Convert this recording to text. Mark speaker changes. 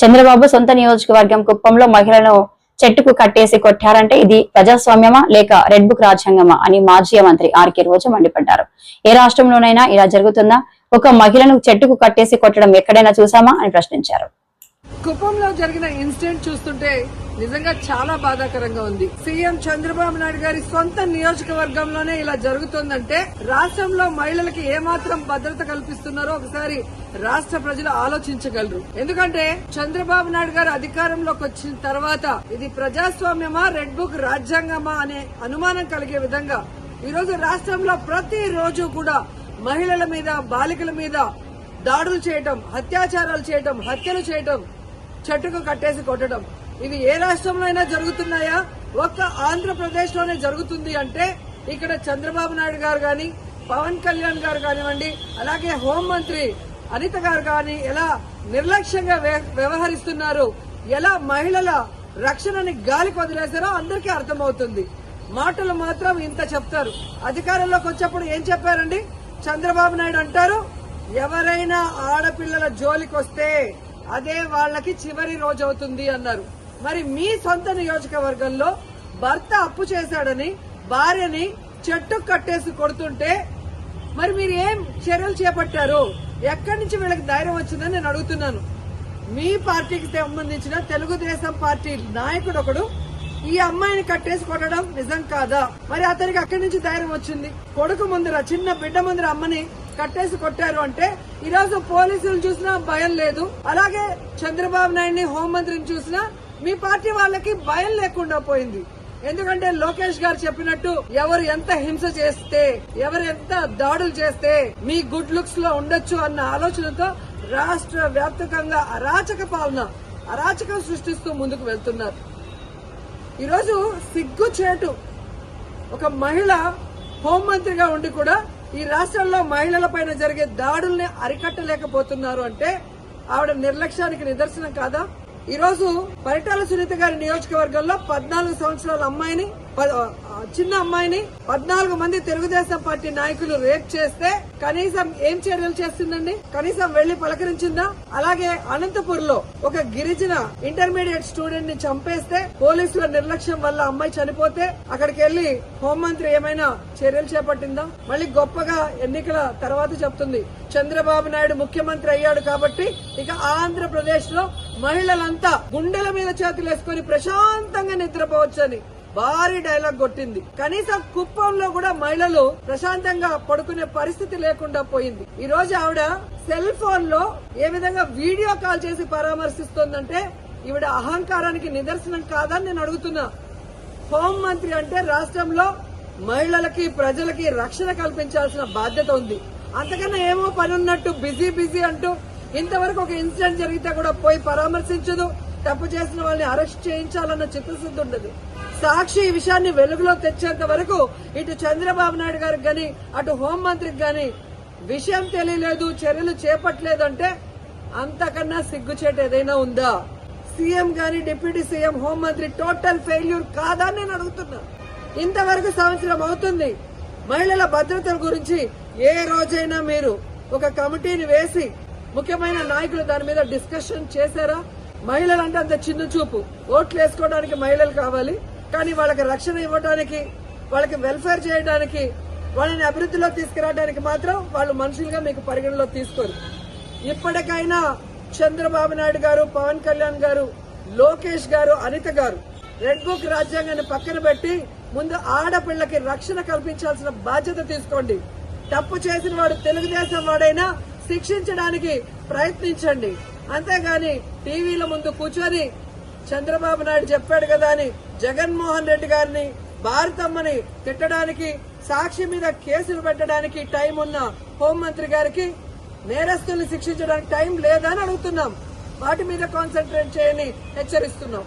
Speaker 1: చంద్రబాబు సొంత నియోజకవర్గం కుప్పంలో మహిళలను చెట్టుకు కట్టేసి కొట్టారంటే ఇది ప్రజాస్వామ్యమా లేక రెడ్ బుక్ రాజ్యాంగమా అని మాజీ మంత్రి ఆర్కే రోజా మండిపడ్డారు. ఏ రాష్ట్రంలోనైనా ఇలా జరుగుతుందా? ఒక మహిళను చెట్టుకు కట్టేసి కొట్టడం ఎక్కడైనా చూసామా అని ప్రశ్నించారు.
Speaker 2: కుప్పంలో జరిగిన ఇన్సిడెంట్ చూస్తుంటే నిజంగా చాలా బాధాకరంగా ఉంది. సీఎం చంద్రబాబు నాయుడు గారి సొంత నియోజకవర్గంలోనే ఇలా జరుగుతుందంటే రాష్ట్రంలో మహిళలకి ఏమాత్రం భద్రత కల్పిస్తున్నారో ఒకసారి రాష్ట్ర ప్రజలు ఆలోచించగలరు. ఎందుకంటే చంద్రబాబు నాయుడు గారు అధికారంలోకి వచ్చిన తర్వాత ఇది ప్రజాస్వామ్యమా రెడ్ బుక్ రాజ్యాంగమా అనే అనుమానం కలిగే విధంగా ఈరోజు రాష్ట్రంలో ప్రతి రోజు కూడా మహిళల మీద బాలికల మీద దాడులు చేయటం, అత్యాచారాలు చేయటం, హత్యలు చేయటం, చెట్టుకు కట్టేసి కొట్టడం ఇవి ఏ రాష్ట్రంలో అయినా జరుగుతున్నాయా? ఒక్క ఆంధ్రప్రదేశ్ లోనే జరుగుతుంది అంటే ఇక్కడ చంద్రబాబు నాయుడు గారు గాని, పవన్ కళ్యాణ్ గారు కానివ్వండి, అలాగే హోంమంత్రి అనిత గారు గాని ఎలా నిర్లక్ష్యంగా వ్యవహరిస్తున్నారు, ఎలా మహిళల రక్షణని గాలికి వదిలేశారో అందరికీ అర్థమవుతుంది. మాటలు మాత్రం ఇంత చెప్తారు. అధికారంలోకి వచ్చేప్పుడు ఏం చెప్పారండి? చంద్రబాబు నాయుడు అంటారు, ఎవరైనా ఆడపిల్లల జోలికి వస్తే అదే వాళ్ళకి చివరి రోజు అవుతుంది అన్నారు. మరి మీ సొంత నియోజకవర్గంలో భర్త అప్పు చేశాడని భార్యని చెట్టుకు కట్టేసి కొడుతుంటే మరి మీరు ఏం చర్యలు చేపట్టారు? ఎక్కడి నుంచి వీళ్ళకి ధైర్యం వచ్చిందని నేను అడుగుతున్నాను. మీ పార్టీకి సంబంధించిన తెలుగుదేశం పార్టీ నాయకుడు ఒకడు ఈ అమ్మాయిని కట్టేసి కొట్టడం నిజం కాదా? మరి అతనికి అక్కడి నుంచి ధైర్యం వచ్చింది? కొడుకు ముందర, చిన్న బిడ్డ ముందర అమ్మని కట్టేసి కొట్టారు అంటే ఈరోజు పోలీసులు చూసినా భయం లేదు. అలాగే చంద్రబాబు నాయుడిని, హోంమంత్రిని చూసినా మీ పార్టీ వాళ్ళకి భయం లేకుండా పోయింది. ఎందుకంటే లోకేష్ గారు చెప్పినట్టు ఎవరు ఎంత హింస చేస్తే, ఎవరు ఎంత దాడులు చేస్తే మీ గుడ్ లుక్స్ లో ఉండొచ్చు అన్న ఆలోచనతో రాష్ట్ర వ్యాప్తంగా అరాచక పాలన, అరాచకం సృష్టిస్తూ ముందుకు వెళ్తున్నారు. ఈరోజు సిగ్గుచేటు ఒక మహిళ హోంమంత్రిగా ఉండి కూడా ఈ రాష్ట్రంలో మహిళల పైన జరిగే దాడుల్ని అరికట్టలేకపోతున్నారు అంటే ఆవిడ నిర్లక్ష్యానికి నిదర్శనం కాదా? ఈ రోజు పరిటాల సునీత గారి నియోజకవర్గంలో 14 సంవత్సరాల అమ్మాయిని, చిన్న అమ్మాయిని 14 మంది తెలుగుదేశం పార్టీ నాయకులు రేప్ చేస్తే కనీసం ఏం చర్యలు చేస్తుందండి? కనీసం వెళ్లి పలకరించిందా? అలాగే అనంతపూర్ లో ఒక గిరిజన ఇంటర్మీడియట్ స్టూడెంట్ ని చంపేస్తే పోలీసుల నిర్లక్ష్యం వల్ల అమ్మాయి చనిపోతే అక్కడికి వెళ్లి హోంమంత్రి ఏమైనా చర్యలు చేపట్టిందా? మళ్ళీ గొప్పగా ఎన్నికల తర్వాత చెప్తుంది చంద్రబాబు నాయుడు ముఖ్యమంత్రి అయ్యాడు కాబట్టి ఇక ఆంధ్రప్రదేశ్ లో మహిళలంతా గుండెల మీద చేతులేసుకుని ప్రశాంతంగా నిద్రపోవచ్చని భారీ డైలాగ్ కొట్టింది. కనీసం కుప్పంలో కూడా మహిళలు ప్రశాంతంగా పడుకునే పరిస్థితి లేకుండా పోయింది. ఈ రోజు ఆవిడ సెల్ ఫోన్ లో ఏ విధంగా వీడియో కాల్ చేసి పరామర్శిస్తోందంటే ఈవిడ అహంకారానికి నిదర్శనం కాదని నేను అడుగుతున్నా. హోంమంత్రి అంటే రాష్ట్రంలో మహిళలకి, ప్రజలకి రక్షణ కల్పించాల్సిన బాధ్యత ఉంది. అంతకన్నా ఏమో పని ఉన్నట్టు బిజీ అంటూ ఇంతవరకు ఒక ఇన్సిడెంట్ జరిగితే కూడా పోయి పరామర్శించదు. తప్పు చేసిన వాళ్ళని అరెస్ట్ చేయించాలన్న చిత్తశుద్ధి ఉండదు. సాక్షి ఈ విషయాన్ని వెలుగులో తెచ్చేంత వరకు ఇటు చంద్రబాబు నాయుడు గారికి గాని, అటు హోంమంత్రికి గాని విషయం తెలియలేదు, చర్యలు చేపట్టలేదు అంటే అంతకన్నా సిగ్గుచేటు ఏదైనా ఉందా? సీఎం గాని, డిప్యూటీ సీఎం, హోంమంత్రి టోటల్ ఫెయిల్యూర్ కాదా నేను అడుగుతున్నా. ఇంతవరకు సంవత్సరం అవుతుంది. మహిళల భద్రత గురించి ఏ రోజైనా మీరు ఒక కమిటీని వేసి ముఖ్యమైన నాయకులు దాని మీద డిస్కషన్ చేశారా? మహిళలంటే అంత చిన్న చూపు. ఓట్లు వేసుకోవడానికి మహిళలు కావాలి, కానీ వాళ్ళకి రక్షణ ఇవ్వడానికి, వాళ్ళకి వెల్ఫేర్ చేయడానికి, వాళ్ళని అభివృద్ధిలో తీసుకురావడానికి మాత్రం వాళ్ళు మనుషులుగా మీకు పరిగణలో తీసుకోరు. ఇప్పటికైనా చంద్రబాబు నాయుడు గారు, పవన్ కళ్యాణ్ గారు, లోకేష్ గారు, అనిత గారు రెడ్ బుక్ రాజ్యాంగాన్ని పక్కన పెట్టి ముందు ఆడపిల్లకి రక్షణ కల్పించాల్సిన బాధ్యత తీసుకోండి. తప్పు చేసిన వాడు తెలుగుదేశం వాడైనా శిక్షించడానికి ప్రయత్నించండి. అంతేగాని టీవీల ముందు కూర్చొని చంద్రబాబు నాయుడు చెప్పాడు కదా అని జగన్మోహన్ రెడ్డి గారిని, భారతమ్మని తిట్టడానికి, సాక్షి మీద కేసులు పెట్టడానికి టైం ఉన్న హోంమంత్రి గారికి నేరస్తుల్ని శిక్షించడానికి టైం లేదా అని అడుగుతున్నాం. వాటి మీద కాన్సన్ట్రేట్ చేయని హెచ్చరిస్తున్నాం.